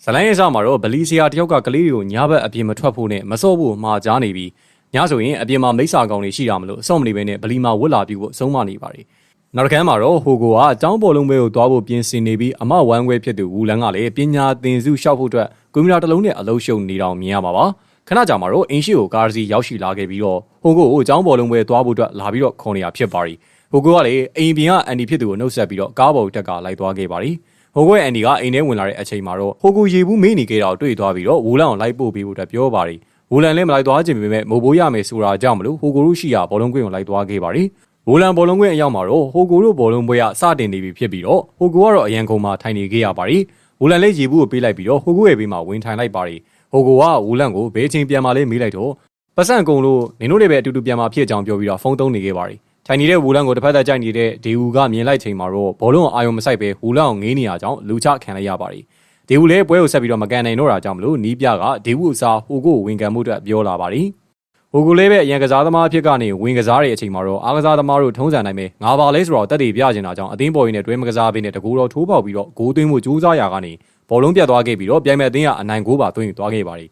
ဇလိုင်းရဲ့စမှာတော့ဗလီဆီယာတယောက်ကကလေးတွေကိုညဘက်အပြင်မထွက်ဖို့နဲ့မစော့ဖို့မှာကြားနေပြီးညဆိုရင်အပြင်မှာမိစ္ဆာကောင်တွေရှိတာမလို့စော့မနေဘဲနဲ့ဗလီမှာဝတ်လာပြီးဖို့ဆုံးမနေပါတယ်နောက်တစ်ခါမှာတော့ဟိုကိုကအကြောင်းပေါ်လုံးပဲကိုသွားဖို့ပြင်ဆင်နေပြီးအမဝမ်းခွဲဖြစ်သူဝူလန်ကလည်းပညာသင်စုလျှောက်ဖို့အတွက်ကွန်ပျူတာတစ်လုံးနဲ့အလုပ်ရှုပ်နေတောင်မြင်ရမှာပါခဏကြာမှာတော့အင်ရှိကိုကားစီရောက်ရှိလာခဲ့ပြီးတော့ဟိုကိုအကြောင်းပေါ်လုံးပဲသွားဖို့အတွက်လာပြီးတော့ခေါ်နေတာဖြစ်ပါရီဟိုကိုကလည်းအိမ်ပြင်ကအန်ဒီဖြစ်သူကိုနှုတ်ဆက်ပြီးတော့ကားပေါ်တက်ကလိုက်သွားခဲ့ပါရီဟိုကိုရဲ့အန်ဒီကအိမ်ထဲဝင်လာတဲ့အချိန်မှာတော့ဟိုကိုရေဘူးမေးနေခဲ့တာကိုတွေ့သွားပြီးတော့ဝူလန်ကိုလိုက်ပို့ပေးဖို့အတွက်ပြောပါရီဝူလန်လည်းမလိုက်သွားခြင်းပေမဲ့မိုးဘိုးရမယ်ဆိုတာကြောင့်မလို့ဟိုကိုတို့ရှိရာဘောလုံးကွင်းကိုလိုက်သွားခဲ့ပါရီဝူလန်ဘောလုံးကွင်းအရောက်မှာတော့ဟိုကိုတို့ဘောလုံးပွဲကစတင်နေပြီဖြစ်ပြီးတော့ဟိုကိုကတော့အရန်ကုန်မှာထိုင်နေခဲ့ရပါရီဝူလန်လည်းရေဘူးကိုပေးလိုက်ပြီးတော့ဟိုကိုရဲ့ဘေးမှာဝင်ထိုင်လိုက်ပါရီဟိုကိုကဝူလန်ကိုဘေးချင်းပြန်มาလေးမေးလိုက်တော့ပတ်စံကုန်လို့နင်တို့တွေပဲအတူတူပြန်มาဖြစ်ကြောင်းပြောပြီးတော့ဖုန်းသုံးနေခဲ့ပါရီထိုင်နေတဲ့ဝူလန်ကိုတစ်ဖက်သက်ကြိုက်နေတဲ့ဒေဝူကမြင်လိုက်ချိန်မှာတော့ဘောလုံးအာယုံမဆိုင်ပဲဝူလန်ကိုငေးနေရကြောင်းလူချခံလိုက်ရပါရီဒေဝူလည်းပွဲကိုဆက်ပြီးတော့မကန်နိုင်တော့တာကြောင့်မလို့နီးပြကဒေဝူအစားဟိုကိုဝင်ကန်မှုအတွက်ပြောလာပါရီဟိုကိုလည်းပဲအရန်ကစားသမားအဖြစ်ကနေဝင်ကစားတဲ့အချိန်မှာတော့အားကစားသမားတို့ထုံးစံနိုင်ပဲငါပါလဲဆိုတော့တက်တည်ပြကျင်တာကြောင့်အသင်းပေါ်ရင်းနဲ့တွဲမကစားပေးနဲ့တကူတော်ထိုးပေါက်ပြီးတော့ဂိုးသွင်းမှုကြိုးစားရာကနေဘောလုံးပြတ်သွားခဲ့ပြီးတော့ပြိုင်မဲ့အသင်းကအနိုင်ဂိုးပါသွင်းယူသွားခဲ့ပါရ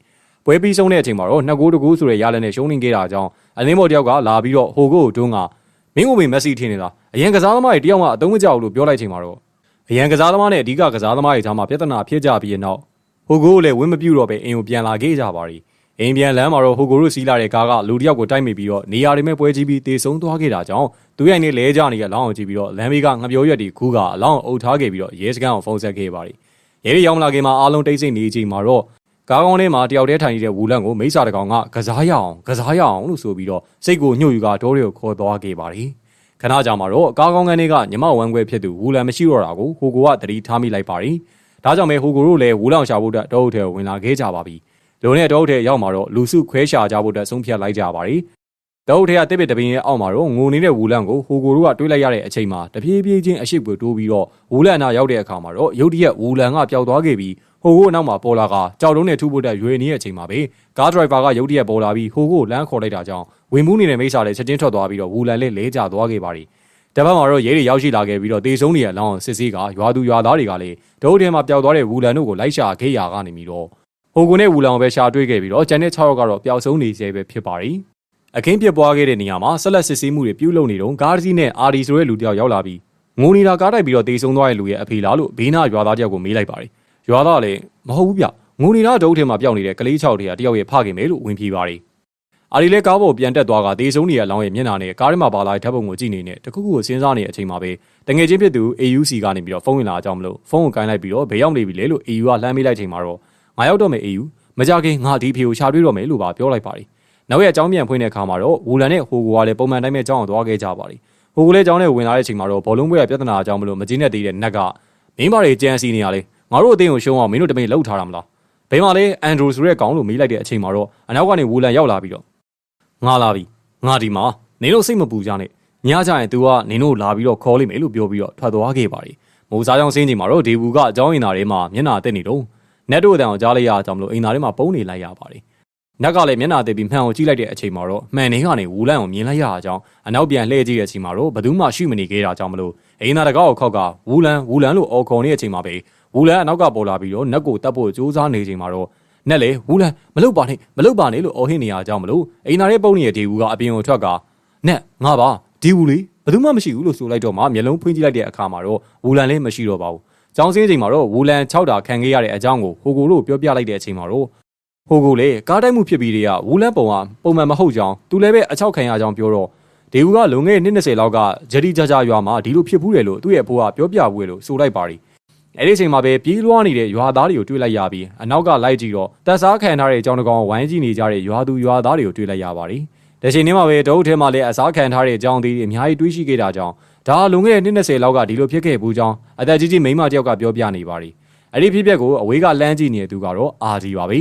ီပွဲပြီးဆုံးတဲ့အချိန်မှာတော့2ဂိုးတကူဆိုတဲ့ရလနဲ့ရှုံးနေခဲ့တာကြောင့်အသင်းပေါ်တယောက်ကလာပြီးတော့ဟိုကိုတွန်းကမင်းကိုမက်ဆီထင်နေတာအရန်ကစားသမားတွေတယောက်မှအသုံးမကျဘူးလို့ပြောလိုက်ချိန်မှာတော့အရန်ကစားသမားနဲ့အဓိကကစားသမားတွေကြားမှာပြဿနာဖြစ်ကြပြီးတဲ့နောက်ဟိုကိုလည်းဝင်းမပြူတော့ပဲအင်ကိုပြန်လာခဲ့ကြပါရီအိမ်ပြန်လမ်းမှာတော့ဟိုကိုတို့စီးလာတဲ့ကားကလူတယောက်ကိုတိုက်မိပြီးတော့နေရာတွေမဲ့ပွဲကြီးပြီးတေဆုံးသွားခဲ့တာကြောင့်သူရိုက်နေလဲကြနေတဲ့အလောင်းကိုကြည့်ပြီးတော့လမ်းဘေးကငပြောရွက်တွေခူးကအလောင်းကိုအုပ်ထားခဲ့ပြီးတော့ရဲစခန်းကိုဖုန်းဆက်ခဲ့ပါရီရဲတွေရောက်လာခင်မှာအားလုံးတိတ်ဆိတ်နေချိန်မှာတော့ကားကောင်းထဲမှာတယောက်တည်းထိုင်နေတဲ့ဝူလန်ကိုမိစ္ဆာတကောင်ကကစားရအောင်လို့ဆိုပြီးတော့စိတ်ကိုညှို့ယူကဒေါ်တွေကိုခေါ်သွားခဲ့ပါရီခဏကြာမှာတော့ကားကောင်းကန်းတွေကညမဝမ်းခွဲဖြစ်သူဝူလန်မရှိတော့တာကိုဟိုကိုကတတိထားမိလိုက်ပါရီဒါကြောင့်ပဲဟိုကိုတို့လည်းဝူလန်ရှာဖို့အတွက်တောအုပ်ထဲဝင်လာခဲ့ကြပါပြီလုံနဲ့တောအုပ်ထဲရောက်မှာတော့လူစုခွဲရှာကြဖို့အတွက်ဆုံးဖြတ်လိုက်ကြပါရီတောအုပ်ထဲကတစ်ပစ်တပင်းရဲ့အောက်မှာတော့ငိုနေတဲ့ဝူလန်ကိုဟိုကိုတို့ကတွေးလိုက်ရတဲ့အချိန်မှာတပြေးပြေးချင်းအရှိကိုတိုးပြီးတော့ဝူလန်နာရောက်တဲ့အခါမှာတော့ရုတ်တရက်ဝူလန်ကပျောက်သွားခဲ့ပြီးဟိုကိုနောက်မှာပေါ်လာကကြောက်တုံးနဲ့ထူဖို့တက်ရွေနေတဲ့အချိန်မှာပဲကားဒရိုက်ဘာကရုတ်တရက်ပေါ်လာပြီးဟိုကိုလမ်းခေါ်လိုက်တာကြောင့်ဝင်မှုနေတဲ့မိစ္ဆာလည်းချက်ချင်းထွက်သွားပြီးတော့ဝူလန်လည်းလဲကျသွားခဲ့ပါရီတပတ်မှာတော့ရဲတွေရောက်ရှိလာခဲ့ပြီးတော့တေဆုံးနေရလောင်းစစ်ဆေးကရွာသူရွာသားတွေကလည်းဒုတ်ထဲမှာပျောက်သွားတဲ့ဝူလန်တို့ကိုလိုက်ရှာခဲ့ရကနေပြီးတော့ဟိုကိုနဲ့ဝူလန်ကိုပဲရှာတွေ့ခဲ့ပြီးတော့ကျန်တဲ့6ယောက်ကတော့ပျောက်ဆုံးနေစေပဲဖြစ်ပါရီအခင်းပြစ်ပွားခဲ့တဲ့နေရာမှာဆက်လက်စစ်ဆေးမှုတွေပြုလုပ်နေတော့ကားတစ်စီးနဲ့အာဒီဆိုတဲ့လူတယောက်ရောက်လာပြီးငိုနေတာကားတိုက်ပြီးတော့တေဆုံးသွားတဲ့လူရဲ့အဖေလားလို့ဘေးနာရွာသားတယောက်ကိုမေးလိုက်ပါရီရွာသားလည်းမဟုတ်ဘူးဗျငိုနေတာဒုတ်ထဲမှာပျောက်နေတဲ့ကလေး6တယောက်ရဲ့ဖခင်ပဲလို့ဝင်ပြေးပါရီအာဒီလည်းကားပေါ်ပြန်တက်သွားကတေဆုံးနေရလောင်းရဲ့မျက်နှာနဲ့ကားထဲမှာပါလာတဲ့ဓာတ်ပုံကိုကြည့်နေတဲ့တခုခုကိုစဉ်းစားနေတဲ့အချိန်မှာပဲတငယ်ချင်းဖြစ်သူ AUC ကနေပြီးတော့ဖုန်းဝင်လာအကြောင်းမလို့ဖုန်းကိုကိုင်းလိုက်ပြီးတော့ဘယ်ရောက်နေပြီလဲလို့ AU ကလှမ်းမေးလိုက်ချိန်မှာတော့ငါရောက်တော့မယ် AU မကြခင်ငါဒီဖေကိုရှာတွေ့တော့မယ်လို့ပါပြောလိုက်ပါရီနောက်ရဲ့အကြောင်းပြန်ဖွင့်တဲ့အခါမှာတော့ဝူလန်နဲ့ဟိုကိုကလည်းပုံမှန်တိုင်းပဲအကြောင်းကိုသွားခဲ့ကြပါရီဟိုကိုလည်းအကြောင်းနဲ့ဝင်လာတဲ့အချိန်မှာတော့ဘောလုံးပွဲကပြဿနာအကြောင်းမလို့မကျင်းတဲ့သေးတဲ့နက်ကမင်းမတွေကြံစီနေရလေငါတို့အသိကိုရှုံးအောင်မင်းတို့တမင်လှုပ်ထားတာမလားဘယ်မှာလဲအန်ဒရူဆိုတဲ့ကောင်လို့မေးလိုက်တဲ့အချိန်မှာတော့အနောက်ကနေဝူလန်ရောက်လာပြီးတော့ငါလာပြီငါဒီမှာနင်တို့စိတ်မပူကြနဲ့ညကြရင် तू ကနင်တို့လာပြီးတော့ခေါ်လိမ့်မယ်လို့ပြောပြီးတော့ထွက်သွားခဲ့ပါရီမိုးစားကြောင်စင်းချိန်မှာတော့ဒေဘူးကအကြောင်းအင်သားထဲမှာမျက်နှာတက်နေတော့နက်တို့အတန်ကိုကြားလိုက်ရအောင်မလို့အင်သားထဲမှာပုံနေလိုက်ရပါရီနက်ကလည်းမျက်နှာတက်ပြီးမှန်ကိုကြည့်လိုက်တဲ့အချိန်မှာတော့မှန်နေကနေဝူလန်ကိုမြင်လိုက်ရအောင်အနောက်ပြန်လှည့်ကြည့်တဲ့အချိန်မှာတော့ဘယ်သူမှရှိမနေခဲ့တာကြောင့်မလို့အင်သားတကောက်ကိုခောက်ကဝူလန်လို့အော်ခေါ်နေတဲ့အချိန်မှာပဲဝူလန်အနောက်ကပေါ်လာပြီးတော့နက်ကိုတတ်ဖို့ကြိုးစားနေချိန်မှာတော့နက်လေဝူလန်မလုပ်ပါနဲ့လို့အော်ဟစ်နေရကြောင်းမလို့အိမ်သားရဲ့ပုံနေရဲ့ဒီဘူးကအပြင်ကိုထွက်ကနက်ငါပါဒီဘူးလေဘယ်သူမှမရှိဘူးလို့ဆိုလိုက်တော့မှမျက်လုံးဖွင့်ကြည့်လိုက်တဲ့အခါမှာတော့ဝူလန်လည်းမရှိတော့ပါဘူး။ကြောင်းစင်းချိန်မှာတော့ဝူလန်6တာခံခဲ့ရတဲ့အကြောင်းကိုဟိုကိုတို့ပြောပြလိုက်တဲ့အချိန်မှာတော့ဟိုကိုလေကားတိုက်မှုဖြစ်ပြီးတည်းကဝူလန်ပုံကပုံမှန်မဟုတ်ကြောင်းသူလည်းပဲအချောက်ခံရကြောင်းပြောတော့ဒီဘူးကလုံခဲ့တဲ့20လောက်ကဂျတီဂျာဂျာရွာမှာဒီလိုဖြစ်ဘူးတယ်လို့သူ့ရဲ့အဖိုးကပြောပြဘူးလို့ဆိုလိုက်ပါရီအဲ့ဒီအချိန်မှာပဲပြေးလွှားနေတဲ့ရွာသားတွေကိုတွေ့လိုက်ရပြီးအနောက်ကလိုက်ကြည့်တော့တပ်စားခံထားတဲ့အကြောင်းတကောင်ဝိုင်းကြည့်နေကြတဲ့ရွာသူရွာသားတွေကိုတွေ့လိုက်ရပါရီတချိန်င်းမှာပဲတုပ်ထဲမှာလည်းအစားခံထားတဲ့အကြောင်းသေးအများကြီးတွေးရှိခဲ့တာကြောင့်ဒါလုံခဲ့တဲ့20လောက်ကဒီလိုဖြစ်ခဲ့ဘူးကြောင်းအသက်ကြီးမိန်းမတယောက်ကပြောပြနေပါရီအဲ့ဒီဖြစ်ပျက်ကိုအဝေးကလမ်းကြည့်နေတဲ့သူကတော့အာဒီပါပဲဒ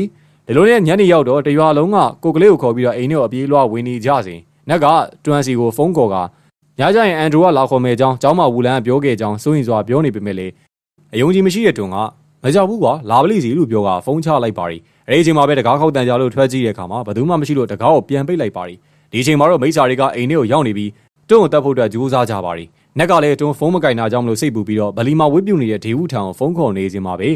ီလိုနဲ့ညနေရောက်တော့တရွာလုံးကကိုကလေးကိုခေါ်ပြီးတော့အိမ်ထဲကိုအပြေးလွှားဝင်နေကြစဉ်နက်ကတွန်စီကိုဖုန်းခေါ်ကညကြရင်အန်ဒရူကလာခေါ်မယ်ကြောင်းကျောင်းမှာဝူလန်ကပြောခဲ့ကြောင်းစိုးရင်စွာပြောနေပေမဲ့လေအယုံကြည်မရှိတဲ့တွန်ကမကြောက်ဘူးကွာလာပလိစီလို့ပြောကဖုန်းချလိုက်ပါရီအဲ့ဒီအချိန်မှာပဲတကားခောက်တန်ကြလို့ထွက်ကြည့်တဲ့အခါမှာဘယ်သူမှမရှိလို့တကားကိုပြန်ပိတ်လိုက်ပါရီဒီအချိန်မှာတော့မိစ္ဆာတွေကအိမ်ထဲကိုရောက်နေပြီးတွန်းကိုတက်ဖို့အတွက်ကြိုးစားကြပါရီနက်ကလည်းတွန်းဖုန်းမကင်တာကြောင့်မလို့စိတ်ပူပြီးတော့ဗလီမှာဝစ်ပြူနေတဲ့ဒေဝူထံကိုဖုန်းခေါ်နေခြင်းမှာပဲ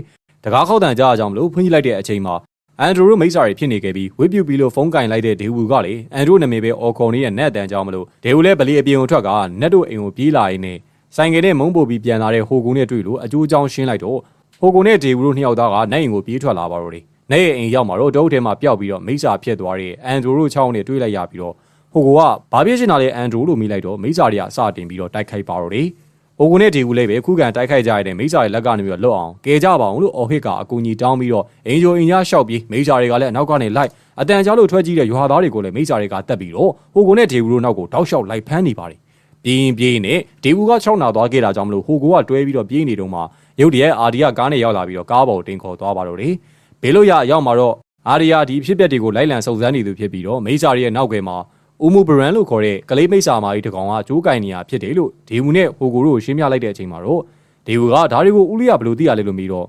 တကားခောက်တန်ကြအကြောင်းမလို့ဖွင့်ကြည့်လိုက်တဲ့အချိန်မှာအန်ဒရိုမိတ်ဆာတွေဖြစ်နေခဲ့ပြီးဝစ်ပြူပြီးလို့ဖုန်းကင်လိုက်တဲ့ဒေဝူကလေအန်ဒရိုနာမည်ပဲအော်ခေါ်နေတဲ့နက်အတန်ကြောင်းမလို့ဒေဝူလည်းဗလီအပြင်ကိုထွက်ကနက်တို့အိမ်ကိုပြေးလာရင်းနဲ့ဆိုင်ကယ်နဲ့မုံပို့ပြီးပြန်လာတဲ့ဟိုကုန်းနဲ့တွေ့လို့အကျိုးအကြောင်းရှင်းလိုက်တော့ဟိုကုန်းနဲ့ဒေဝူတို့နှစ်ယောက်သားကနက်အိမ်ကိုပြေးထွက်လာပါတော့တယ်။နက်ရဲ့အိမ်ရောက်မှာတော့တုတ်ထဲမှာပျောက်ပြီးတော့မိတ်ဆာဖြစ်သွားတဲ့အန်ဒရိုတို့ချောင်းနဲ့တွေ့လိုက်ရပြီးတော့ဟိုကဘာဖြစ်နေတာလဲအန်ဒရိုလို့မိလိုက်တော့မိတ်ဆာတွေကအစတင်ပြီးတော့တိုက်ခိုက်ပါတော့တယ်။ဟိုကုန်းနဲ့ဒေဝူလည်းပဲခုခံတိုက်ခိုက်ကြရတဲ့မိတ်ဆာရဲ့လက်ကနေပြီးတော့လွတ်အောင်ကယ်ကြပါအောင်လို့အော်ဟစ်ကအကူကြီးတောင်းပြီးတော့အင်ဂျိုအင်ညာရှောက်ပြီးမိတ်ဆာတွေကလည်းအနောက်ကနေလိုက်အတန်ကြားလို့ထွက်ကြည့်တဲ့ရွာသားတွေကိုလည်းမိတ်ဆာတွေကတက်ပြီးတော့ဟိုကုန်းနဲ့ဒေဝူတို့နောက်ကိုတောက်လျှောက်လိုက်ဖမ်းနေပါတယ်။ပြင်းနဲ့ဒေဝူက6နာသွားခဲ့တာကြောင့်မလို့ဟိုကိုကတွဲပြီးတော့ပြေးနေတော့မှရုတ်တရက်အာဒီယာကားနဲ့ရောက်လာပြီးတော့ကားပေါ်တင်ခေါ်သွားပါတော့တယ်။ဘေးလို့ရရောက်မှာတော့အာဒီယာဒီဖြစ်ပျက်တွေကိုလိုက်လံစုံစမ်းနေသူဖြစ်ပြီးတော့မိတ်ဆာရဲ့နောက်ကယ်မှာဦးမူဘရန်လို့ခေါ်တဲ့ကလေးမိတ်ဆာမာကြီးတကောင်ကကြိုးကင်နေရဖြစ်တယ်လို့ဒေဝူနဲ့ဟိုကိုတို့ရှင်းပြလိုက်တဲ့အချိန်မှာတော့ဒေဝူကဒါတွေကိုဦးလေးကဘယ်လိုသိရလဲလို့မေးတော့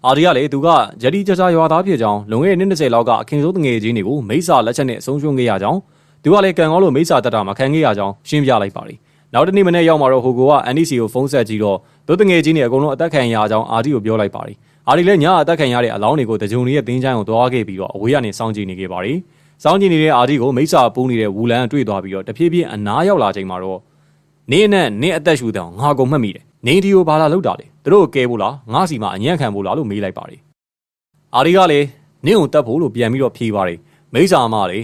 အာဒီယာလေသူကဂျက်တီကြကြရွာသားဖြစ်ကြောင်းလွန်ခဲ့တဲ့နှစ်20လောက်ကအခင်စိုးတငယ်ချင်းတွေကိုမိတ်ဆာလက်ချက်နဲ့အဆုံးရှုံးခဲ့ရကြောင်းသူကလည်းကံကောင်းလို့မိတ်ဆာတက်တာမခံခဲ့ရကြောင်းရှင်းပြလိုက်ပါတယ်နောက်တနေ့မနေ့ရောက်မှာတော့ဟိုကိုက NDC ကိုဖုန်းဆက်ကြည့်တော့သူတငယ်ချင်းတွေအကုန်လုံးအသက်ခံရကြောင်းအာဒီကိုပြောလိုက်ပါတယ်အာဒီလည်းညအသက်ခံရတဲ့အလောင်းတွေကိုတကြုံရဲ့တင်းချိုင်းကိုသွားခဲ့ပြီးတော့အဝေးကနေစောင့်ကြည့်နေခဲ့ပါတယ်စောင့်ကြည့်နေတဲ့အာဒီကိုမိတ်ဆာပူးနေတဲ့ဝူလန်တွေ့သွားပြီးတော့တဖြည်းဖြည်းအနားရောက်လာချိန်မှာတော့နင်းနဲ့နင်းအသက်ရှူတဲ့ငါကုန်မှတ်မိတယ်နင်းဒီကိုဘာလာလောက်တာလဲသူတို့ကဲဖို့လားငါစီမှာအညံ့ခံဖို့လားလို့မေးလိုက်ပါတယ်အာဒီကလည်းနင်းကိုတက်ဖို့လို့ပြန်ပြီးတော့ဖြေပါတယ်မိတ်ဆာမလေး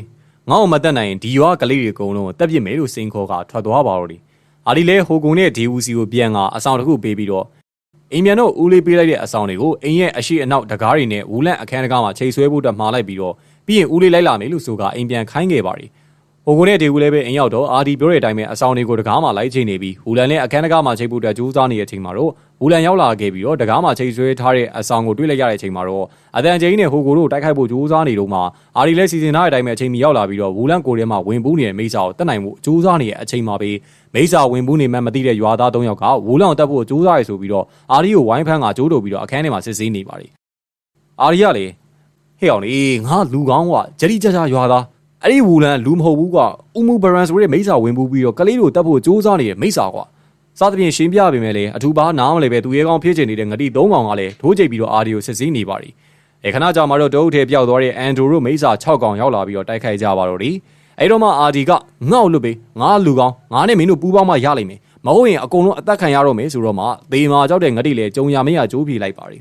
ငါ့ကိုမတက်နိုင်ရင်ဒီရွာကလေးတွေအကုန်လုံးတက်ပြစ်မယ်လို့စိန်ခေါ်ကထွက်သွားပါတော့တယ်အာဒီလည်းဟိုကုန်းနဲ့ဒီဝူစီကိုပြန်ကအဆောင်တစ်ခုပေးပြီးတော့အိမ်မြန်တို့ဦးလေးပေးလိုက်တဲ့အဆောင်တွေကိုအိမ်ရဲ့အရှိအနောက်တကားတွေနဲ့ဝူလန့်အခန်းတကားမှာချိန်ဆွဲဖို့အတွက်မှားလိုက်ပြီးတော့ပြီးရင်ဦးလေးလိုက်လာမယ်လို့ဆိုကအိမ်ပြန်ခိုင်းခဲ့ပါတယ်ဟိုကုန်းနဲ့ဒီဝူလည်းပဲအိမ်ရောက်တော့အာဒီပြောတဲ့အတိုင်းပဲအဆောင်တွေကိုတကားမှာလိုက်ချိန်နေပြီးဝူလန့်နဲ့အခန်းတကားမှာချိန်ဖို့အတွက်ကြိုးစားနေတဲ့အချိန်မှာတော့ဝူလန့်ရောက်လာခဲ့ပြီးတော့တကားမှာချိန်ဆွဲထားတဲ့အဆောင်ကိုတွေ့လိုက်ရတဲ့အချိန်မှာတော့အတန်ကျင်းနဲ့ဟိုကိုတို့တိုက်ခိုက်ဖို့ကြိုးစားနေတော့မှအာဒီလည်းစီစဉ်ထားတဲ့အတိုင်းပဲအချိန်မီရောက်လာပြီးတော့ဝူလန့်ကိုထဲမှာဝင်ပူးနေတဲ့မိတ်ဆာကိုတက်နိုင်မှုကြိုးစားနေတဲ့အချိန်မှာပဲမိတ်ဆာဝင်ပူးနေမှမသိတဲ့ရွာသား3ယောက်ကဝူလန့်ကိုတက်ဖို့ကြိုးစားရဆိုပြီးတော့အာဒီကိုဝိုင်းဖမ်းကကြိုးတုပ်ပြီးတော့အခန်းထဲမှာစစ်ဆေးနေပါတယ်အာဒီကလေဟဲ့အောင်လေငါလူကောင်းကဂျရီကြကြရွာသားအဲ့ဒီဝူလန်လူမဟုတ်ဘူးကွာဦးမူဘရန်ဆိုတဲ့မိတ်ဆာဝင်ပူးပြီးတော့ကလေးတို့တက်ဖို့စူးစမ်းနေတဲ့မိတ်ဆာကွာစားသဖြင့်ရှင်းပြပေးမယ်လေအထူးပါနားမလဲပဲသူရဲကောင်းဖြစ်ချင်နေတဲ့ငတိ3ကောင်ကလည်းထိုးကြိတ်ပြီးတော့အာဒီကိုစစ်ဆေးနေပါ ड़ी ခဏကြာမှတော့တအုပ်ထဲပျောက်သွားတဲ့အန်ဒရိုတို့မိတ်ဆာ6ကောင်ရောက်လာပြီးတော့တိုက်ခိုက်ကြပါတော့တယ်အဲ့တော့မှအာဒီကငေါ့လွတ်ပေးငါလူကောင်းငါနဲ့မင်းတို့ပူးပေါင်းမှရလိမ့်မယ်မဟုတ်ရင်အကုန်လုံးအသက်ခံရတော့မယ်ဆိုတော့မှသေမာကြောက်တဲ့ငတိလေကြုံရမရကြိုးပြေးလိုက်ပါ ड़ी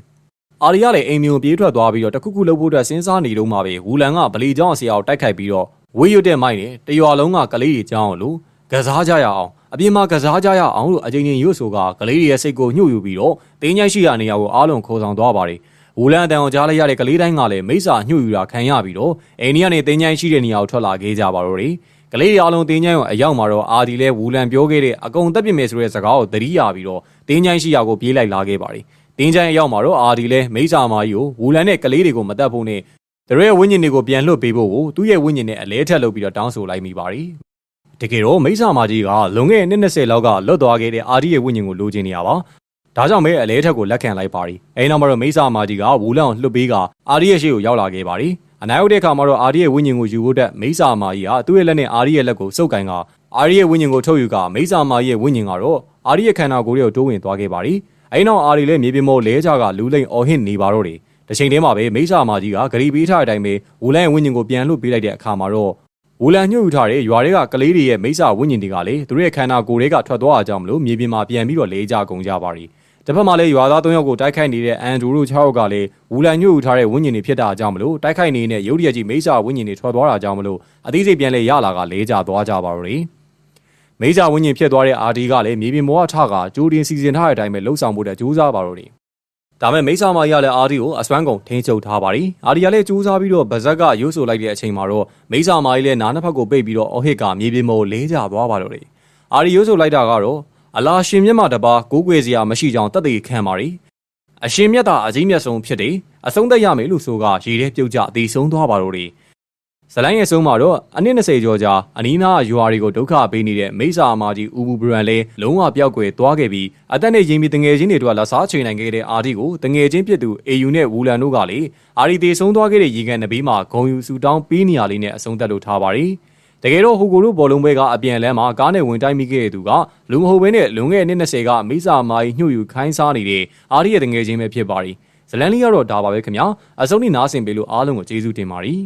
အာဒီကလည်းအိမ်မျိုးပြေးထွက်သွားပြီးတော့တခုခုလှုပ်ဖို့အတွက်စဉ်းစားနေတော့မှပဲဝူလန်ကဗလီကျောင်းဆရာကိုတိုက်ခိုက်ပြီးတော့ဝေးရွတ်တဲ့မိုက်နဲ့တရွာလုံးကကလေးတွေကြောင်းလို့ကစားကြရအောင်အပြင်မှာကစားကြရအောင်လို့အချိန်ချင်းရွတ်ဆိုကကလေးတွေရဲ့စိတ်ကိုညှို့ယူပြီးတော့တင်းချိုင်းရှိရာနေရာကိုအားလုံးခေါ်ဆောင်သွားပါတယ်ဝူလန်အတန်ကိုကြားလိုက်ရတဲ့ကလေးတိုင်းကလည်းမိစ္ဆာညှို့ယူတာခံရပြီးတော့အိမ်ကြီးကနေတင်းချိုင်းရှိတဲ့နေရာကိုထွက်လာခဲ့ကြပါတော့တယ်ကလေးတွေအားလုံးတင်းချိုင်းကိုအရောက်မှာတော့အာဒီလဲဝူလန်ပြောခဲ့တဲ့အကုန်တက်ပြစ်မယ်ဆိုတဲ့စကားကိုသတိရပြီးတော့တင်းချိုင်းရှိရာကိုပြေးလိုက်လာခဲ့ပါတယ်တင်းချိုင်းအရောက်မှာတော့အာဒီလဲမိစ္ဆာမာကြီးကိုဝူလန်နဲ့ကလေးတွေကိုမတက်ဖို့နဲ့သူရဲ့ဝိညာဉ်တွေကိုပြန်လွတ်ပေးဖို့ကိုသူ့ရဲ့ဝိညာဉ်နဲ့အလဲထက်လုပ်ပြီးတော့တောင်းဆိုလိုက်မိပါတယ်တကယ်တော့မိစ္ဆာမာကြီးကလွန်ခဲ့တဲ့နှစ်20လောက်ကလွတ်သွားခဲ့တဲ့အာဒီရဲ့ဝိညာဉ်ကိုလိုချင်နေရပါဒါကြောင့်ပဲအလဲထက်ကိုလက်ခံလိုက်ပါရီအဲဒီနောက်မှာတော့မိစ္ဆာမာကြီးကဝူလန်ကိုလှုပ်ပေးကအာဒီရဲ့ရှေ့ကိုရောက်လာခဲ့ပါရီအနားရောက်တဲ့အခါမှာတော့အာဒီရဲ့ဝိညာဉ်ကိုယူဖို့တက်မိစ္ဆာမာကြီးကသူ့ရဲ့လက်နဲ့အာဒီရဲ့လက်ကိုစုပ်ကင်ကအာဒီရဲ့ဝိညာဉ်ကိုထုတ်ယူကမိစ္ဆာမာကြီးရဲ့ဝိညာဉ်ကတော့အာဒီရဲ့ခန္ဓာကိုယ်ကိုတိုးဝင်သွားခဲ့ပါရီအဲဒီနောက်အာဒီလည်းမြေပြင်ပေါ်လဲကြကလူလိမ့်အော်ဟစ်နေပါတော့တယ်တစ်ချိန်တည်းမှာပဲမိစ္ဆာမာကြီးကဂရီပေးထားတဲ့အတိုင်းပဲဝူလန်ရဲ့ဝိညာဉ်ကိုပြန်လွှတ်ပေးလိုက်တဲ့အခါမှာတော့ဝူလန်ညှို့ယူထားတဲ့ရွာတွေကကလေးတွေရဲ့မိစ္ဆာဝိညာဉ်တွေကလည်းသူတို့ရဲ့ခန္ဓာကိုယ်တွေကထွက်သွားကြအောင်မလို့မြေပြင်မှာပြန်ပြီးတော့လဲကြကုန်ကြပါရီတစ်ဖက်မှာလည်းရွာသား3ယောက်ကိုတိုက်ခိုက်နေတဲ့အန်ဒရို6ယောက်ကလည်းဝူလန်ညှို့ယူထားတဲ့ဝိညာဉ်တွေဖြစ်တာကြောင့်မလို့တိုက်ခိုက်နေတဲ့ရုပ်ရည်ကြီးမိစ္ဆာဝိညာဉ်တွေထွက်သွားတာကြောင့်မလို့အသေးစိတ်ပြန်လဲရလာကလဲကြသွားကြပါတော့တယ်မိစ္ဆာဝိညာဉ်ဖြစ်သွားတဲ့အာဒီကလည်းမြေပြင်ပေါ်ကထကကြိုးတင်စီစဉ်ထားတဲ့အတိုင်းပဲလှုပ်ဆောင်ဖို့တဲ့ကြိုးစားပါတော့တယ်ဒါမဲ့မိစ္ဆာမာကြီးကလည်းအာဒီကိုအစွမ်းကုန်ထိန်းချုပ်ထားပါရီအာဒီကလည်းကြိုးစားပြီးတော့ဗဇက်ကရုပ်ဆိုလိုက်တဲ့အချိန်မှာတော့မိစ္ဆာမာကြီးလည်းနားနှစ်ဖက်ကိုပိတ်ပြီးတော့အော်ဟစ်ကမြေပြင်ပေါ်လဲကျသွားပါတော့တယ်အာဒီရုပ်ဆိုလိုက်တာကတော့အလာရှင်မြတ်မှာတပါကိုးကွယ်စရာမရှိကြောင်းတတ်သိခံပါရီအရှင်မြတ်သာအကြီးမြတ်ဆုံးဖြစ်တယ်အဆုံးသက်ရမယ်လို့ဆိုကရေထဲပြုတ်ကျအသေးဆုံးသွားပါတော့တယ်ဇလိုင်းရဲ့ဆုံးမှာတော့အနည်း20ကျော်ကြာအနီးနားရွာတွေကိုဒုက္ခပေးနေတဲ့မိစ္ဆာမာကြီးဦးဘူဘရန်လည်းလုံးဝပျောက်ကွယ်သွားခဲ့ပြီးအသက်နဲ့ရင်းပြီးတငယ်ချင်းတွေတို့ကလက်စားချိန်နိုင်ခဲ့တဲ့အာဒီကိုတငယ်ချင်းဖြစ်သူအေယူနဲ့ဝူလန်တို့ကလည်းအာဒီသေးဆုံးသွားခဲ့တဲ့ရေကန်နဘေးမှာဂုံယူဆူတောင်းပေးနေရလေးနဲ့အဆုံးသတ်လို့ထားပါရီတကယ်တော့ဟူကိုတို့ဘောလုံးပွဲကအပြန်လမ်းမှာကားနဲ့ဝင်တိုက်မိခဲ့တဲ့သူကလူမဟုတ်ဘဲနဲ့လွန်ခဲ့တဲ့နှစ်20ကမိစ္ဆာမာကြီးညှို့ယူခိုင်းစားနေတဲ့အာဒီရဲ့တငယ်ချင်းပဲဖြစ်ပါရီဇ ဇလန်လေးကတော့ဒါပါပဲခင်ဗျာအဆုံးထိနားဆင်ပေးလို့အားလုံးကိုကျေးဇူးတင်ပါတယ်